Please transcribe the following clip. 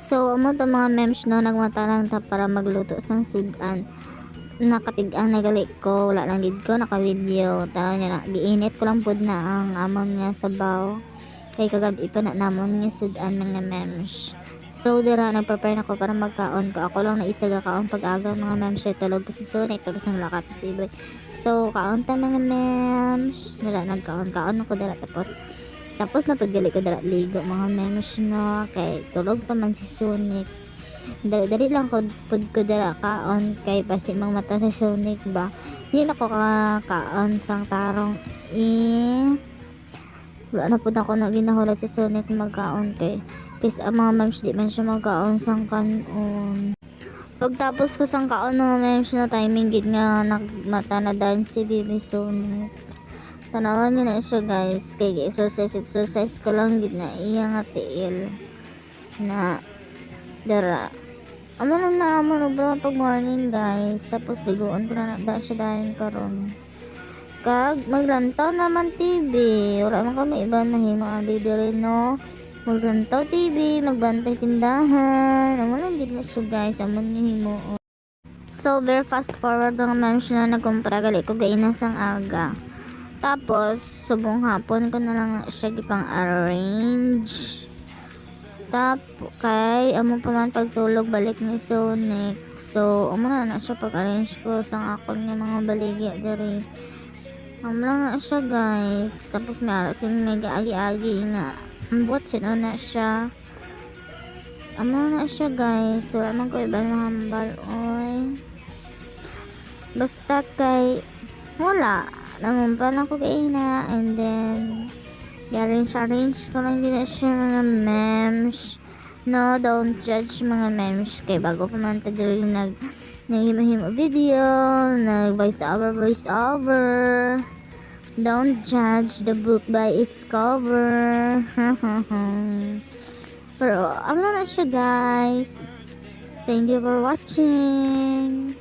So amo to mga memes no, nagmata lang ta para magluto sang sudan. Nakatig-ang nagali ko, wala lang gid ko naka-video. Tanaw niya na giinit ko lang pud na ang amon nga sabaw. Kay kagabi pa na namon nga sudan mga memes. So dira nag-prepare na ko para magkaon ko. Ako lang na isa ga kaon pag-aga mga memes. Tulog po si Sonic, tapos ang lakat si Iboy. So kaon ta mga memes. Dira nagkaon ako dira tapos na pagdili ko dira ligo mga memes no. Kay tulog pa man si Sonic. Dali lang ko pud ko dira kaon kay pasi mang mata si Sonic ba. Hindi na ko kaon sang tarong wala na pud ako na ginahulat si Sonic magkaon kay ang mga memes di man siya magkaon sang kanon. Pagtapos ko sang kaon mga memes na timing gid nga nagmata na dan si Baby Sonic. Tanawan niyo na siya guys, kay exercise ko lang gid na iya nga tiil na dara. Amo lang na amo na pag morning guys, tapos liguan ko na siya dahil karon. Kag maglantaw naman TV, wala man kami iba na himo abi diri no. Maglantaw TV, magbantay tindahan, amo lang gid na siya guys, amo ni himo. So very fast forward mga memes na nagkumpara gali ko gainas ang aga. Tapos subong hapon ko na lang siya gipang arrange. Kay amo pa man pagtulog balik ni Sonic. So amo na siya pag-arrange ko sa akong nga mga baligya diri. Amo lang na siya guys. Tapos may alasing mega agi-agi nga. Ambot sino na siya. Amo na siya guys. Wala man ko iba na hambal oy. Basta kay wala. Nangumpa na ko kay na and then i-arrange ko lang din siya mga memes. No, don't judge mga memes. Kay bago pa man tayo nag-himo video, nag-voice over. Don't judge the book by its cover. Pero, ano na siya guys. Thank you for watching.